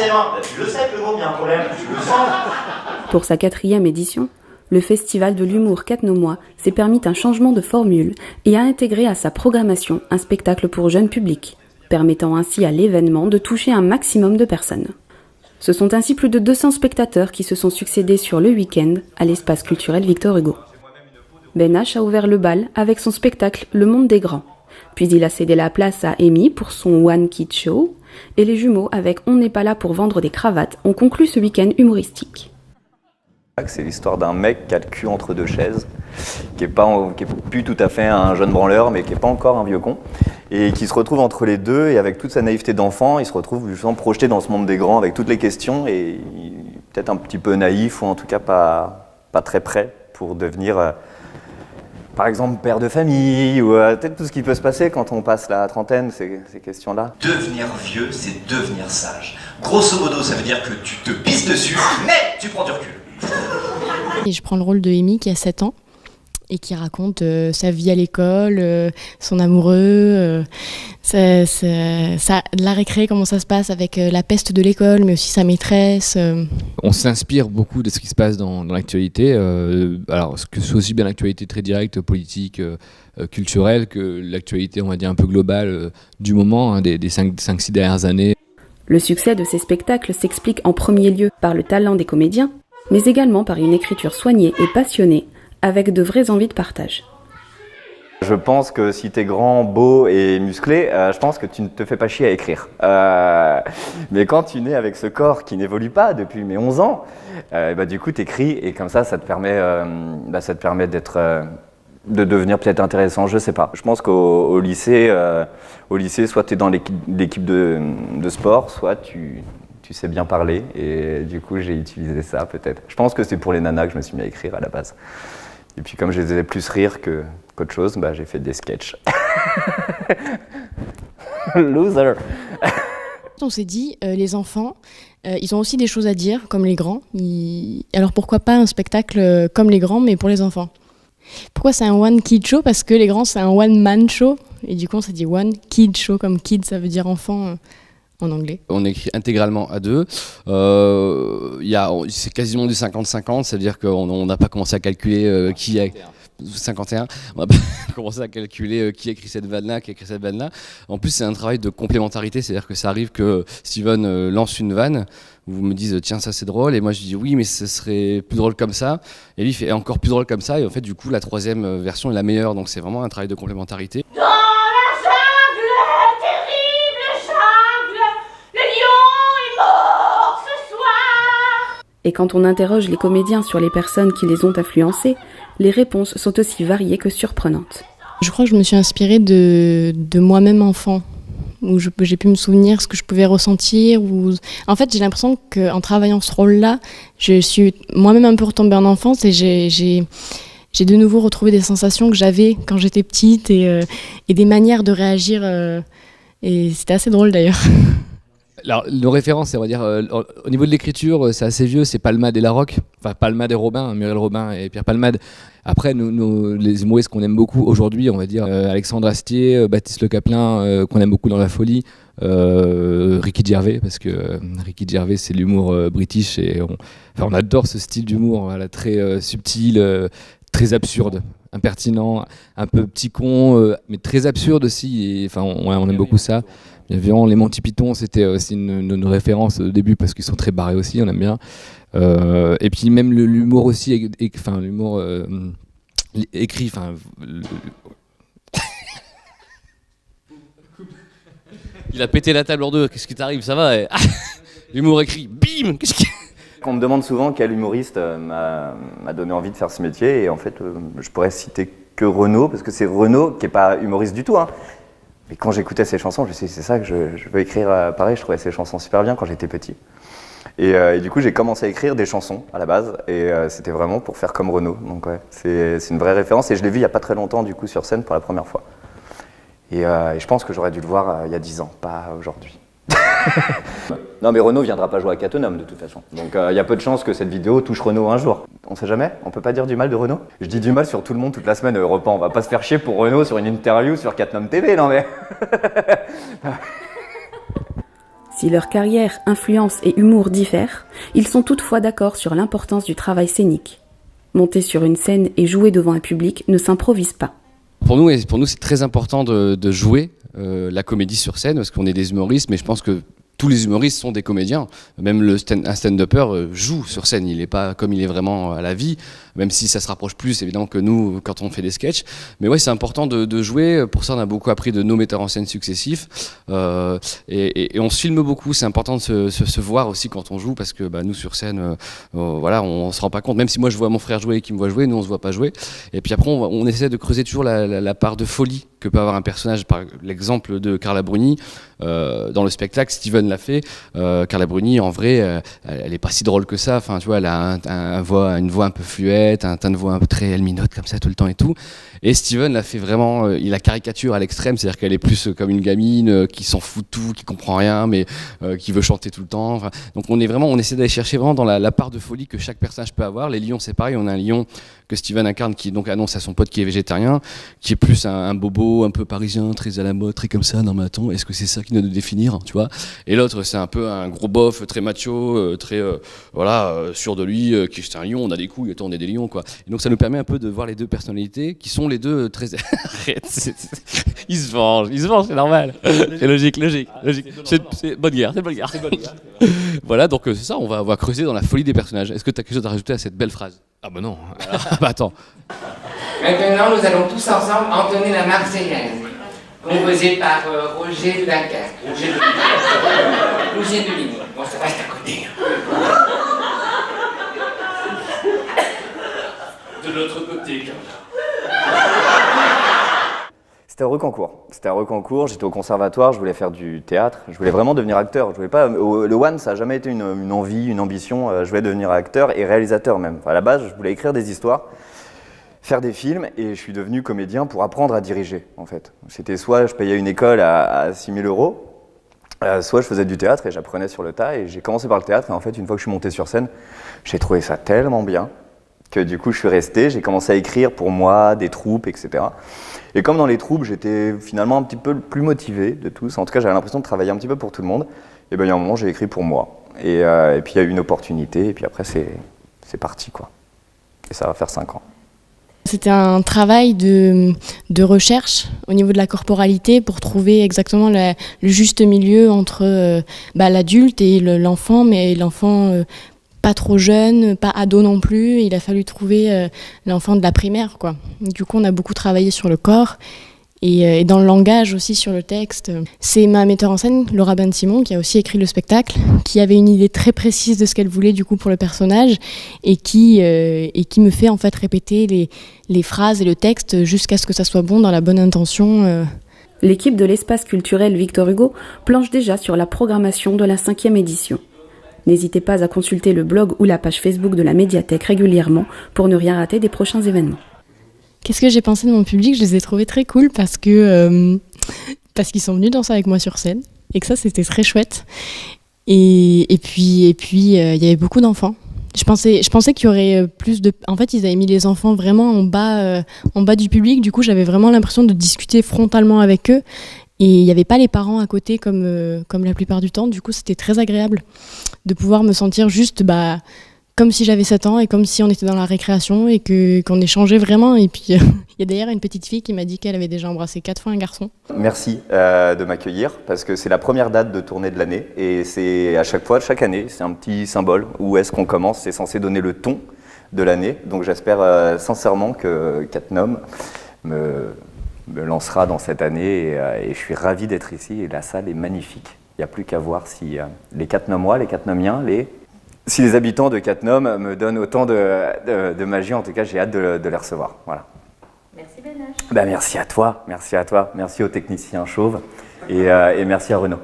ses mains. Bah, tu le sais que le môme, il y a un problème, tu le sens. Pour sa 4e édition, le Festival de l'humour catnomois s'est permis un changement de formule et a intégré à sa programmation un spectacle pour jeune public, permettant ainsi à l'événement de toucher un maximum de personnes. Ce sont ainsi plus de 200 spectateurs qui se sont succédés sur le week-end à l'espace culturel Victor Hugo. Ben H a ouvert le bal avec son spectacle Le Monde des Grands. Puis il a cédé la place à Amy pour son One Kid Show, et les jumeaux avec On n'est pas là pour vendre des cravates ont conclu ce week-end humoristique. C'est l'histoire d'un mec qui a le cul entre deux chaises, qui est plus tout à fait un jeune branleur, mais qui n'est pas encore un vieux con, et qui se retrouve entre les deux, et avec toute sa naïveté d'enfant, il se retrouve justement projeté dans ce monde des grands avec toutes les questions, et peut-être un petit peu naïf, ou en tout cas pas très prêt pour devenir, par exemple, père de famille, ou peut-être tout ce qui peut se passer quand on passe la trentaine, ces questions-là. Devenir vieux, c'est devenir sage. Grosso modo, ça veut dire que tu te pisses dessus, mais tu prends du recul. Et je prends le rôle de Amy qui a 7 ans et qui raconte sa vie à l'école, son amoureux, la récré, comment ça se passe avec la peste de l'école, mais aussi sa maîtresse. On s'inspire beaucoup de ce qui se passe dans l'actualité, alors que ce soit aussi bien l'actualité très directe, politique, culturelle, que l'actualité, on va dire, un peu globale du moment, des 5-6 dernières années. Le succès de ces spectacles s'explique en premier lieu par le talent des comédiens, mais également par une écriture soignée et passionnée, avec de vraies envies de partage. Je pense que si t'es grand, beau et musclé, je pense que tu ne te fais pas chier à écrire. Mais quand tu nais avec ce corps qui n'évolue pas depuis mes 11 ans, du coup t'écris et comme ça te permet de devenir peut-être intéressant, je sais pas. Je pense qu'au lycée, soit t'es dans l'équipe de sport, soit tu sais bien parler, et du coup j'ai utilisé ça peut-être. Je pense que c'est pour les nanas que je me suis mis à écrire à la base. Et puis comme je les faisais plus rire qu'autre chose, j'ai fait des sketchs. Loser. On s'est dit, les enfants, ils ont aussi des choses à dire, comme les grands. Alors pourquoi pas un spectacle comme les grands, mais pour les enfants. Pourquoi c'est un one kid show? Parce que les grands, c'est un one man show. Et du coup, on s'est dit one kid show, comme kid, ça veut dire enfant. En anglais. On écrit intégralement à deux. C'est quasiment du 50-50, c'est-à-dire qu'on n'a pas commencé à calculer qui a 51. On n'a pas commencé à calculer qui a écrit cette vanne-là, qui a écrit cette vanne-là. En plus, c'est un travail de complémentarité, c'est-à-dire que ça arrive que Steven lance une vanne, vous me dites tiens ça c'est drôle, et moi je dis oui mais ce serait plus drôle comme ça, et lui il fait encore plus drôle comme ça, et en fait du coup la troisième version est la meilleure, donc c'est vraiment un travail de complémentarité. Et quand on interroge les comédiens sur les personnes qui les ont influencés, les réponses sont aussi variées que surprenantes. Je crois que je me suis inspirée de moi-même enfant, où j'ai pu me souvenir ce que je pouvais ressentir. En fait, j'ai l'impression qu'en travaillant ce rôle-là, je suis moi-même un peu retombée en enfance et j'ai de nouveau retrouvé des sensations que j'avais quand j'étais petite et des manières de réagir. Et c'était assez drôle d'ailleurs. Alors, nos références, on va dire, au niveau de l'écriture, c'est assez vieux, c'est Palmade et Larocque, enfin Palmade et Robin, Muriel Robin et Pierre Palmade. Après, les humoristes qu'on aime beaucoup aujourd'hui, on va dire Alexandre Astier, Baptiste Le Caplin, qu'on aime beaucoup dans La Folie, Ricky Gervais, parce que Ricky Gervais, c'est l'humour british, et on adore ce style d'humour, voilà, très subtil, très absurde, impertinent, un peu petit con, mais très absurde aussi, et, on aime beaucoup ça. Bienveillant, les Monty Python, c'était aussi une référence au début parce qu'ils sont très barrés aussi, on aime bien. Et puis même l'humour aussi, l'humour écrit, Il a pété la table en deux, qu'est-ce qui t'arrive, ça va L'humour écrit, bim On me demande souvent quel humoriste m'a donné envie de faire ce métier, et en fait, je pourrais citer que Renaud, parce que c'est Renaud qui n'est pas humoriste du tout, hein. Et quand j'écoutais ses chansons, je me suis dit, c'est ça que je veux écrire pareil, je trouvais ses chansons super bien quand j'étais petit. Et du coup, j'ai commencé à écrire des chansons à la base, et c'était vraiment pour faire comme Renaud. Donc ouais, c'est une vraie référence, et je l'ai vu il n'y a pas très longtemps du coup sur scène pour la première fois. Et je pense que j'aurais dû le voir il y a 10 ans, pas aujourd'hui. Non mais Renaud viendra pas jouer à Cattonum de toute façon. Donc il y a peu de chances que cette vidéo touche Renaud un jour. On sait jamais, on peut pas dire du mal de Renaud. Je dis du mal sur tout le monde toute la semaine, Europe 1, on va pas se faire chier pour Renaud sur une interview sur Cattonum TV, non mais... Si leur carrière, influence et humour diffèrent, ils sont toutefois d'accord sur l'importance du travail scénique. Monter sur une scène et jouer devant un public ne s'improvise pas. Pour nous, c'est très important de jouer la comédie sur scène, parce qu'on est des humoristes, mais je pense que tous les humoristes sont des comédiens. Même un stand-upper joue sur scène, il n'est pas comme il est vraiment à la vie, même si ça se rapproche plus évidemment que nous quand on fait des sketchs. Mais ouais, c'est important de jouer. Pour ça, on a beaucoup appris de nos metteurs en scène successifs. Et on se filme beaucoup. C'est important de se voir aussi quand on joue, parce que nous sur scène, voilà, on se rend pas compte. Même si moi je vois mon frère jouer et qu'il me voit jouer, nous on se voit pas jouer. Et puis après, on essaie de creuser toujours la part de folie que peut avoir un personnage. Par l'exemple de Carla Bruni dans le spectacle, Steven l'a fait. Carla Bruni, en vrai, elle est pas si drôle que ça. Enfin, tu vois, elle a une voix un peu fluette, un teint de voix un peu très, elle minote comme ça tout le temps et tout. Et Steven l'a fait vraiment, il a caricature à l'extrême, c'est-à-dire qu'elle est plus comme une gamine qui s'en fout de tout, qui comprend rien, mais qui veut chanter tout le temps. Enfin, donc on essaie d'aller chercher vraiment dans la part de folie que chaque personnage peut avoir. Les lions, c'est pareil, on a un lion que Steven incarne qui donc annonce à son pote qui est végétarien, qui est plus un bobo un peu parisien, très à la mode, très comme ça. Non mais attends, est-ce que c'est ça qui doit nous définir, tu vois? Et l'autre, c'est un peu un gros bof, très macho, très sûr de lui, qui est un lion, on a des couilles, on est des lions, quoi. Et donc ça nous permet un peu de voir les deux personnalités qui sont les deux très. Arrête, ils se vengent, c'est normal. C'est logique. C'est bonne guerre. Voilà, donc c'est ça, on va creuser dans la folie des personnages. Est-ce que tu as quelque chose à rajouter à cette belle phrase? Ah bah non. Attends. Maintenant, nous allons tous ensemble entonner la Marseillaise, composée par Roger de Dunkerque. Roger de Ligny. Bon, ça reste à côté. De l'autre côté, C'était à Recancourt, j'étais au conservatoire, je voulais faire du théâtre, je voulais vraiment devenir acteur. Je voulais pas, le One, ça n'a jamais été une envie, une ambition, je voulais devenir acteur et réalisateur même. Enfin, à la base, je voulais écrire des histoires, faire des films, et je suis devenu comédien pour apprendre à diriger, en fait. C'était soit je payais une école à 6 000 €, soit je faisais du théâtre et j'apprenais sur le tas, et j'ai commencé par le théâtre, et en fait, une fois que je suis monté sur scène, j'ai trouvé ça tellement bien que du coup, je suis resté, j'ai commencé à écrire pour moi, des troupes, etc. Et comme dans les troupes, j'étais finalement un petit peu le plus motivé de tous. En tout cas, j'avais l'impression de travailler un petit peu pour tout le monde. Et bien, il y a un moment, j'ai écrit pour moi. Et puis, il y a eu une opportunité. Et puis après, c'est parti, quoi. Et ça va faire 5 ans. C'était un travail de recherche au niveau de la corporalité pour trouver exactement le juste milieu entre l'adulte et l'enfant, mais l'enfant pas trop jeune, pas ado non plus. Il a fallu trouver l'enfant de la primaire, quoi. Du coup, on a beaucoup travaillé sur le corps et dans le langage aussi, sur le texte. C'est ma metteur en scène, Laura Ben-Simon, qui a aussi écrit le spectacle, qui avait une idée très précise de ce qu'elle voulait du coup pour le personnage et qui me fait en fait répéter les phrases et le texte jusqu'à ce que ça soit bon dans la bonne intention. L'équipe de l'espace culturel Victor Hugo planche déjà sur la programmation de la 5e édition. N'hésitez pas à consulter le blog ou la page Facebook de la médiathèque régulièrement pour ne rien rater des prochains événements. Qu'est-ce que j'ai pensé de mon public? Je les ai trouvés très cool parce qu'ils sont venus danser avec moi sur scène et que ça, c'était très chouette. Et puis, il y avait beaucoup d'enfants. Je pensais qu'il y aurait plus de... En fait, ils avaient mis les enfants vraiment en bas du public. Du coup, j'avais vraiment l'impression de discuter frontalement avec eux. Et il n'y avait pas les parents à côté comme la plupart du temps. Du coup, c'était très agréable de pouvoir me sentir juste comme si j'avais 7 ans et comme si on était dans la récréation et qu'on échangeait vraiment. Et puis, il y a d'ailleurs une petite fille qui m'a dit qu'elle avait déjà embrassé 4 fois un garçon. Merci de m'accueillir, parce que c'est la première date de tournée de l'année. Et c'est à chaque année, c'est un petit symbole. Où est-ce qu'on commence? C'est censé donner le ton de l'année. Donc j'espère sincèrement que Catnum me lancera dans cette année et je suis ravi d'être ici et la salle est magnifique. Il n'y a plus qu'à voir si les Catnomois, les Catnomiens, si les habitants de Catnum me donnent autant de magie. En tout cas, j'ai hâte de les recevoir. Voilà. Merci Benach. Merci à toi, merci aux techniciens chauves et merci à Renaud.